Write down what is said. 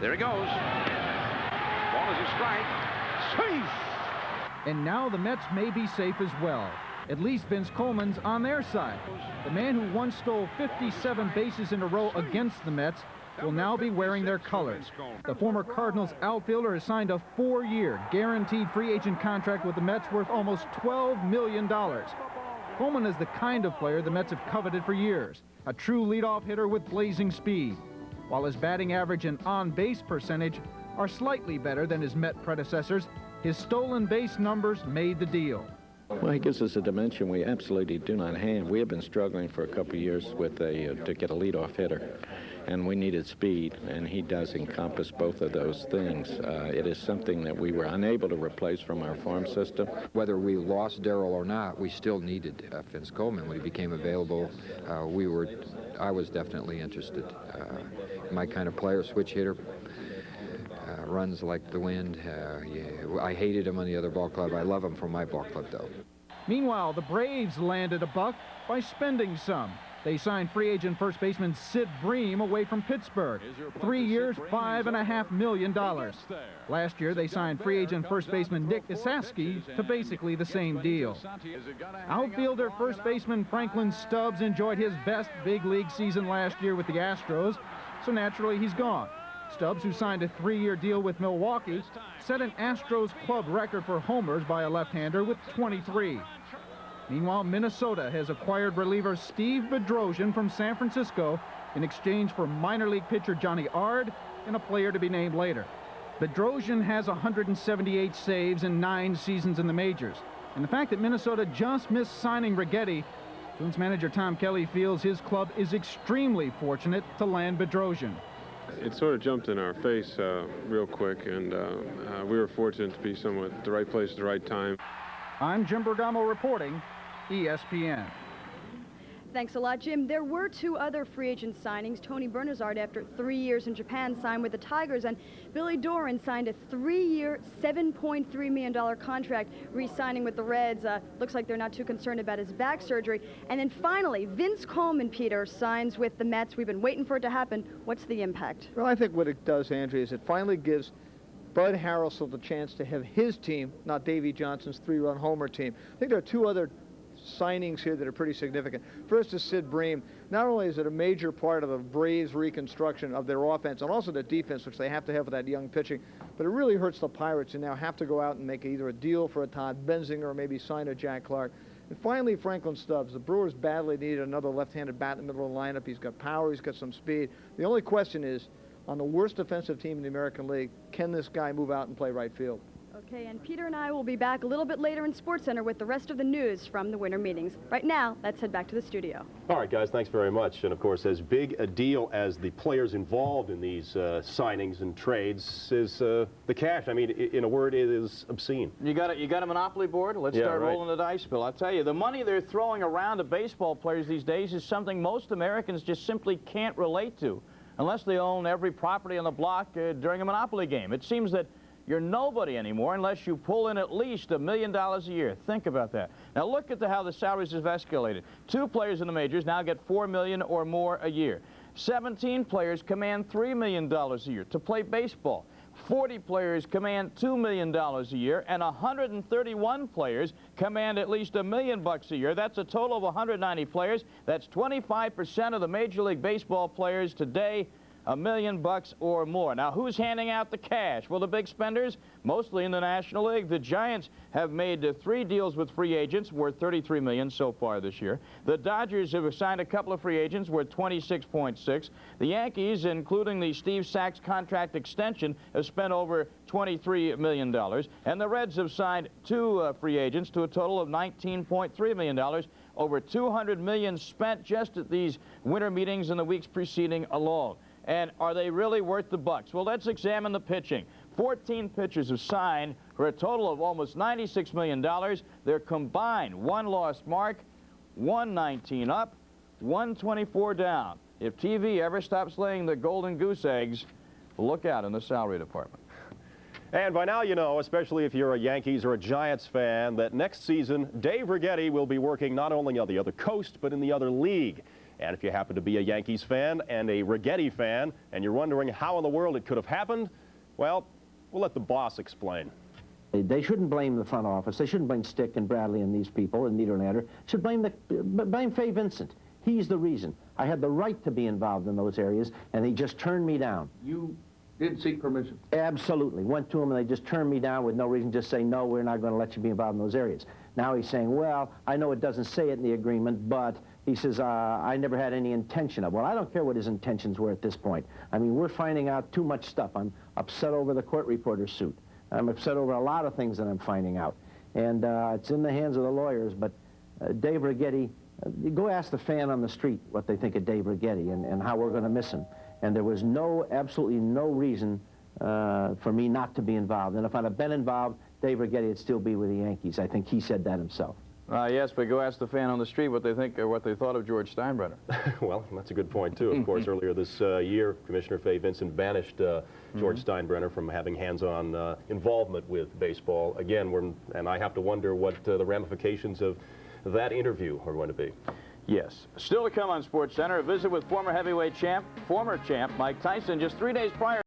There he goes. Ball is a strike. Safe! And now the Mets may be safe as well. At least Vince Coleman's on their side. The man who once stole 57 bases in a row against the Mets will now be wearing their colors. The former Cardinals outfielder has signed a 4-year guaranteed free agent contract with the Mets worth almost $12 million. Coleman is the kind of player the Mets have coveted for years, a true leadoff hitter with blazing speed. While his batting average and on-base percentage are slightly better than his Met predecessors, his stolen base numbers made the deal. Well, he gives us a dimension we absolutely do not have. We have been struggling for a couple of years with to get a leadoff hitter, and we needed speed, and he does encompass both of those things. It is something that we were unable to replace from our farm system. Whether we lost Darryl or not, we still needed Vince Coleman. When he became available, I was definitely interested. My kind of player, switch hitter, runs like the wind. Yeah, I hated him on the other ball club. I love him from my ball club, though. Meanwhile, the Braves landed a buck by spending some. They signed free agent first baseman Sid Bream away from Pittsburgh. 3 years, $5.5 million. Last year, they signed free agent first baseman Nick Esaski to basically the same deal. Outfielder first baseman Franklin Stubbs enjoyed his best big league season last year with the Astros, so naturally he's gone. Stubbs, who signed a 3-year deal with Milwaukee, set an Astros club record for homers by a left-hander with 23. Meanwhile, Minnesota has acquired reliever Steve Bedrosian from San Francisco in exchange for minor league pitcher Johnny Ard and a player to be named later. Bedrosian has 178 saves in 9 seasons in the majors. And the fact that Minnesota just missed signing Righetti, Twins manager Tom Kelly feels his club is extremely fortunate to land Bedrosian. It sort of jumped in our face real quick, and we were fortunate to be somewhat at the right place at the right time. I'm Jim Bergamo reporting, ESPN. Thanks a lot, Jim. There were 2 other free agent signings. Tony Bernazard, after 3 years in Japan, signed with the Tigers, and Billy Doran signed a 3-year, $7.3 million contract, re-signing with the Reds. Looks like they're not too concerned about his back surgery. And then finally, Vince Coleman, Peter, signs with the Mets. We've been waiting for it to happen. What's the impact? Well, I think what it does, Andrea, is it finally gives Bud Harrelson the chance to have his team, not Davey Johnson's 3-run homer team. I think there are 2 other signings here that are pretty significant. First is Sid Bream. Not only is it a major part of the Braves' reconstruction of their offense and also the defense, which they have to have with that young pitching, but it really hurts the Pirates who now have to go out and make either a deal for a Todd Benzinger or maybe sign a Jack Clark. And finally, Franklin Stubbs. The Brewers badly needed another left-handed bat in the middle of the lineup. He's got power, he's got some speed. The only question is, on the worst defensive team in the American League, can this guy move out and play right field? Okay, and Peter and I will be back a little bit later in SportsCenter with the rest of the news from the winter meetings. Right now, let's head back to the studio. All right, guys, thanks very much. And, of course, as big a deal as the players involved in these signings and trades is the cash. I mean, in a word, it is obscene. You got a monopoly board? Let's start rolling the dice, Bill. I'll tell you, the money they're throwing around to baseball players these days is something most Americans just simply can't relate to unless they own every property on the block during a monopoly game. It seems that you're nobody anymore unless you pull in at least $1 million a year. Think about that. Now look at how the salaries have escalated. 2 players in the majors now get $4 million or more a year. 17 players command $3 million a year to play baseball. 40 players command $2 million a year, and 131 players command at least $1 million a year. That's a total of 190 players. That's 25% of the Major League Baseball players today, $1 million or more. Now, who's handing out the cash? Well, the big spenders, mostly in the National League. The Giants have made 3 deals with free agents worth $33 million so far this year. The Dodgers have signed a couple of free agents worth $26.6. The Yankees, including the Steve Sachs contract extension, have spent over $23 million. And the Reds have signed 2 free agents to a total of $19.3 million. Over $200 million spent just at these winter meetings in the weeks preceding alone. And are they really worth the bucks? Well, let's examine the pitching. 14 pitchers have signed for a total of almost $96 million. Their combined 1 lost mark, 119 up, 124 down. If TV ever stops laying the golden goose eggs, look out in the salary department. And by now you know, especially if you're a Yankees or a Giants fan, that next season Dave Righetti will be working not only on the other coast but in the other league. And if you happen to be a Yankees fan and a Righetti fan, and you're wondering how in the world it could have happened, well, we'll let the boss explain. They shouldn't blame the front office. They shouldn't blame Stick and Bradley and these people and Niederlander. Should blame Fay Vincent. He's the reason. I had the right to be involved in those areas, and he just turned me down. You did seek permission? Absolutely. Went to him, and they just turned me down with no reason. Just say, no, we're not going to let you be involved in those areas. Now he's saying, well, I know it doesn't say it in the agreement, but he says, I never had any intention of. Well, I don't care what his intentions were at this point. I mean, we're finding out too much stuff. I'm upset over the court reporter suit. I'm upset over a lot of things that I'm finding out. And it's in the hands of the lawyers, but Dave Righetti, go ask the fan on the street what they think of Dave Righetti and how we're going to miss him. And there was absolutely no reason for me not to be involved. And if I'd have been involved, Dave Righetti would still be with the Yankees. I think he said that himself. Yes, but go ask the fan on the street what they think or what they thought of George Steinbrenner. Well, that's a good point, too. Of course, earlier this year, Commissioner Fay Vincent banished George Steinbrenner from having hands-on involvement with baseball. Again, and I have to wonder what the ramifications of that interview are going to be. Yes. Still to come on SportsCenter, a visit with former heavyweight champ Mike Tyson just 3 days prior.